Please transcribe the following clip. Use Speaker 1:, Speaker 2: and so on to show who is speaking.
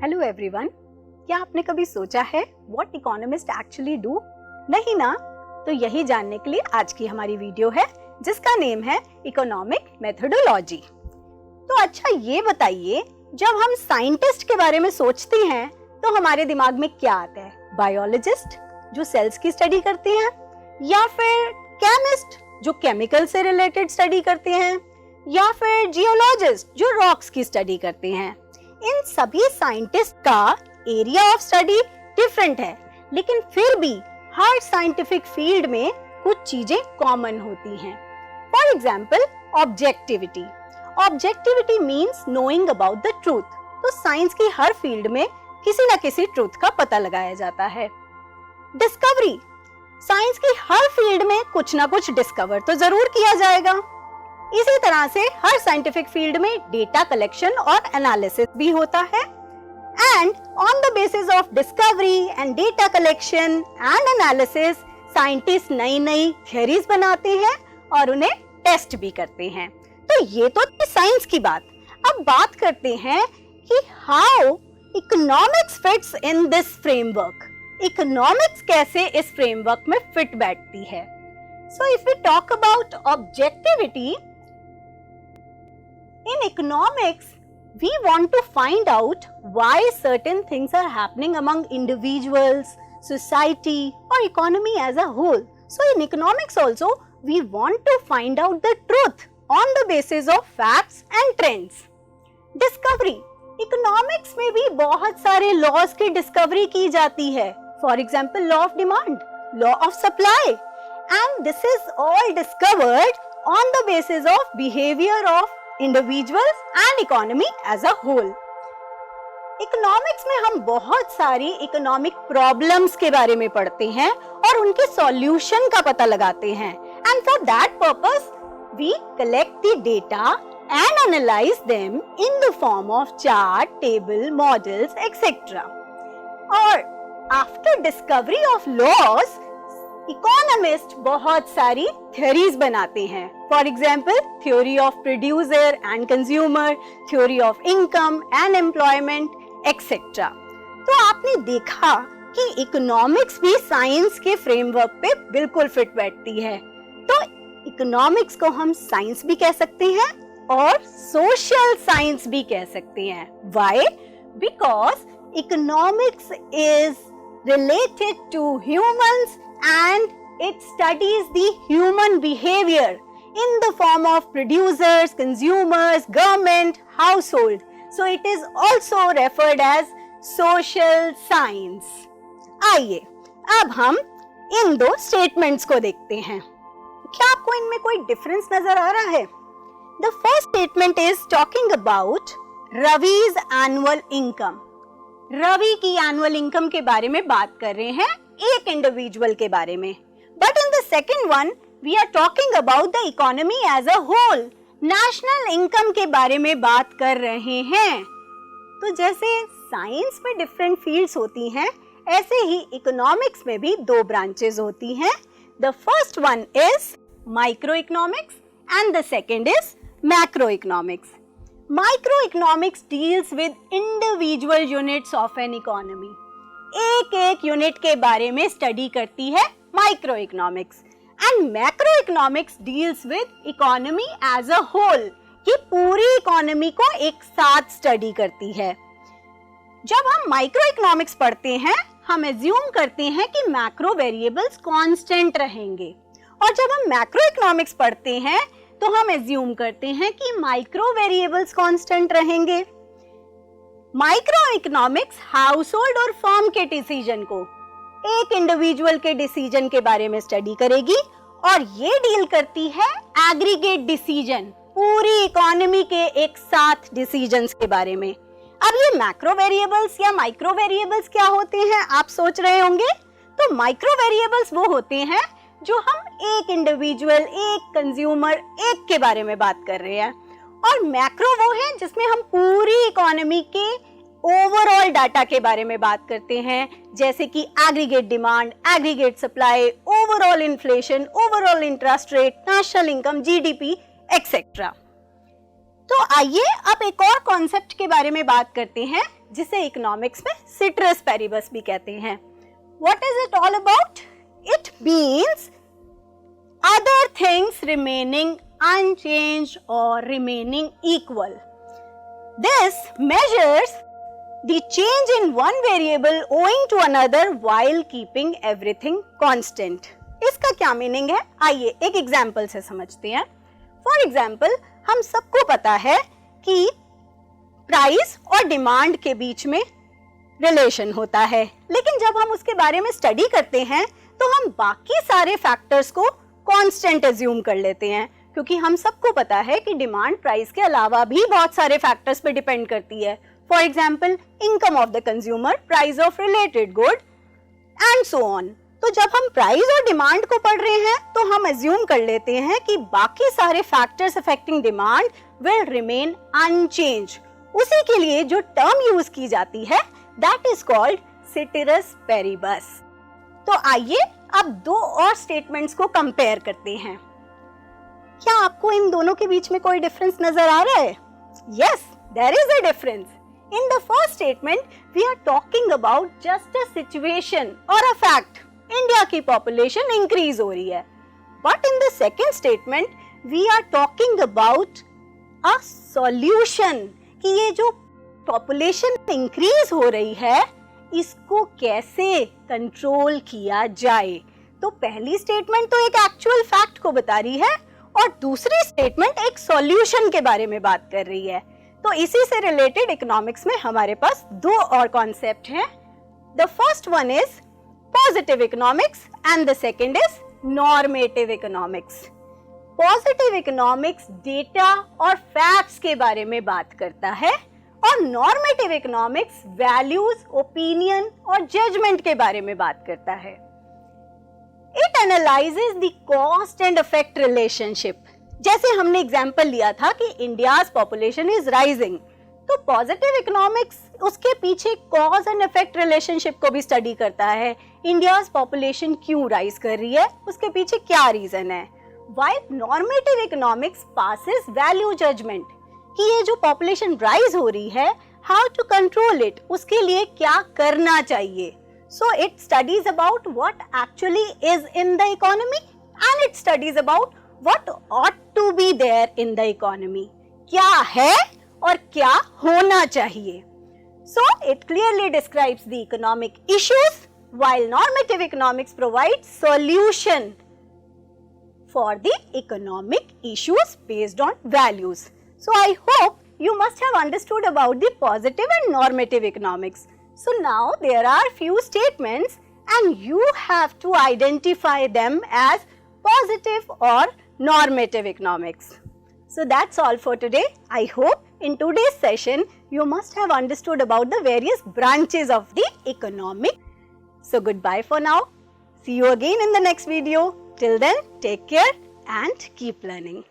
Speaker 1: Hello everyone, क्या आपने कभी सोचा है व्हाट इकोनॉमिस्ट एक्चुअली डू? नहीं ना? तो यही जानने के लिए आज की हमारी वीडियो है जिसका नेम है इकोनॉमिक मेथोडोलॉजी। तो अच्छा ये बताइए, जब हम साइंटिस्ट के बारे में सोचते हैं तो हमारे दिमाग में क्या आता है? बायोलॉजिस्ट जो सेल्स की स्टडी करते हैं, या फिर केमिस्ट जो केमिकल से रिलेटेड स्टडी करते हैं, या फिर जियोलॉजिस्ट जो रॉक्स की स्टडी करते हैं। इन सभी साइंटिस्ट का एरिया ऑफ स्टडी डिफरेंट है, लेकिन फिर भी हर साइंटिफिक फील्ड में कुछ चीजें कॉमन होती हैं। For example, objectivity. Objectivity means knowing about the truth. तो साइंस की हर फील्ड में किसी न किसी ट्रूथ का पता लगाया जाता है। डिस्कवरी। साइंस की हर फील्ड में कुछ ना कुछ डिस्कवर तो जरूर किया जाएगा। इसी तरह से हर साइंटिफिक फील्ड में डेटा कलेक्शन और एनालिसिस भी होता है। And on the basis of discovery and data collection and analysis, scientist नई नई थ्योरीज बनाते हैं और उन्हें टेस्ट भी करते हैं। तो ये तो थी साइंस की बात। अब बात करते हैं कि how economics fits in this framework. Economics कैसे इस फ्रेमवर्क में फिट बैठती है? So if we talk about objectivity, in economics, we want to find out why certain things are happening among individuals, society, or economy as a whole. So in economics also, we want to find out the truth on the basis of facts and trends. Discovery. Economics में भी बहुत सारे laws की discovery की जाती है. For example, law of demand, law of supply, and this is all discovered on the basis of behavior of individuals and economy as a whole. Economics में हम बहुत सारी इकोनॉमिक प्रॉब्लम्स के बारे में पढ़ते हैं और उनके सॉल्यूशन का पता लगाते हैं। And for that purpose we collect the data and analyse them in the form of chart, table, models etcetera. और after discovery of laws, economist बहुत सारी थ्योरीज बनाते हैं। For example, theory of producer and consumer, theory of income and employment etcetera. तो आपने देखा कि economics भी साइंस के फ्रेमवर्क पे बिल्कुल फिट बैठती है। तो इकोनॉमिक्स को हम साइंस भी कह सकते हैं और सोशल साइंस भी कह सकते हैं। Why? Because economics is related to humans and it studies the human behavior in the form of producers, consumers, government, household. So it is also referred as social science. आइए अब हम इन दो statements को देखते हैं। क्या आपको इनमें कोई डिफरेंस नजर आ रहा है? The first statement is talking about Ravi's annual income. Ravi की एनुअल इनकम के बारे में बात कर रहे हैं, एक इंडिविजुअल के बारे में। But in the second one we are talking about the economy as a whole, national income के बारे में बात कर रहे हैं। तो जैसे साइंस में डिफरेंट फील्ड्स होती हैं, ऐसे ही इकोनॉमिक्स में भी दो ब्रांचेस होती हैं। The first one is micro economics and the second is macro economics. Microeconomics deals with individual units of an economy. एक एक यूनिट के बारे में स्टडी करती है microeconomics. And macroeconomics deals with economy as a whole, ये पूरी economy को एक साथ स्टडी करती है। जब हम माइक्रोइकोनॉमिक्स पढ़ते हैं, हम एज्यूम करते हैं कि मैक्रो वेरिएबल्स कांस्टेंट रहेंगे, और जब हम मैक्रोइकोनॉमिक्स पढ़ते हैं तो हम एज्यूम करते हैं कि माइक्रो वेरिएबल्स कांस्टेंट रहेंगे। माइक्रो इकोनॉमिक्स हाउसहोल्ड और फर्म के डिसीजन को, एक इंडिविजुअल के डिसीजन के बारे में स्टडी करेगी, और ये डील करती है एग्रीगेट डिसीजन, पूरी इकोनॉमी के एक साथ डिसीजंस के बारे में। अब ये मैक्रो वेरिएबल्स या माइक्रो वेरिएबल्स क्या होते हैं, आप सोच रहे होंगे। तो माइक्रो वेरिएबल्स वो होते हैं जो हम एक इंडिविजुअल, एक कंज्यूमर, एक के बारे में बात कर रहे हैं, और मैक्रो वो है जिसमें हम पूरी इकोनॉमी के ओवरऑल डाटा के बारे में बात करते हैं, जैसे कि aggregate demand, aggregate supply, overall inflation, overall interest rate, national income, GDP etcetera. तो आइए अब एक और कॉन्सेप्ट के बारे में बात करते हैं जिसे इकोनॉमिक्स में सिटरस पेरिबस भी कहते हैं। What is it all about? It means other things remaining unchanged और remaining equal. This measures the change in one variable owing to another while keeping everything constant। इसका क्या मीनिंग है? आइए एक एग्जाम्पल से समझते हैं। फॉर एग्जाम्पल, हम सबको पता है कि प्राइस और डिमांड के बीच में रिलेशन होता है, लेकिन जब हम उसके बारे में स्टडी करते हैं तो हम बाकी सारे फैक्टर्स को कांस्टेंट एज्यूम कर लेते हैं, क्योंकि हम सबको पता है कि डिमांड प्राइस के अलावा भी बहुत सारे फैक्टर्स पे डिपेंड करती है। For example, income of the consumer, price of related good, and so on। तो जब हम प्राइस और डिमांड को पढ़ रहे हैं तो हम एज्यूम कर लेते हैं कि बाकी सारे factors affecting demand will remain unchange. उसी के लिए जो टर्म यूज की जाती है that is called ceteris paribus. तो आइए अब दो और स्टेटमेंट्स को कंपेयर करते हैं। क्या आपको इन दोनों के बीच में कोई डिफरेंस नजर आ रहा है? Yes, there is a difference। In the first statement, we are talking about just a situation or a fact। India की population increase हो रही है। But in the second statement, we are talking about a solution कि ये जो population increase हो रही है, इसको कैसे कंट्रोल किया जाए। तो पहली स्टेटमेंट तो एक एक्चुअल फैक्ट को बता रही है और दूसरी स्टेटमेंट एक सॉल्यूशन के बारे में बात कर रही है। तो इसी से रिलेटेड इकोनॉमिक्स में हमारे पास दो और कॉन्सेप्ट हैं। The first one is positive economics and the second is normative economics. Positive economics data और फैक्ट्स के बारे में बात करता है और नॉर्मेटिव इकोनॉमिक्स वैल्यूज, ओपिनियन और जजमेंट के बारे में बात करता है। It analyses the cost and effect relationship. जैसे हमने एग्जाम्पल लिया था कि इंडियाज पॉपुलेशन इज राइजिंग, तो पॉजिटिव इकोनॉमिक्स उसके पीछे कॉज एंड इफेक्ट रिलेशनशिप को भी स्टडी करता है। इंडियाज पॉपुलेशन क्यों राइज कर रही है, उसके पीछे क्या रीजन है। While normative economics passes value judgement कि ये जो पॉपुलेशन राइज हो रही है, हाउ टू कंट्रोल इट, उसके लिए क्या करना चाहिए। So it studies about what actually is in the economy and it studies about what ought to be there in the economy। क्या है और क्या होना चाहिए। So it clearly describes the economic issues while normative economics provides solution for the economic issues based on values। So I hope you must have understood about the positive and normative economics। So now there are few statements and you have to identify them as positive or normative economics। So that's all for today। I hope in today's session you must have understood about the various branches of the economic। So goodbye for now। See you again in the next video। Till then, take care and keep learning।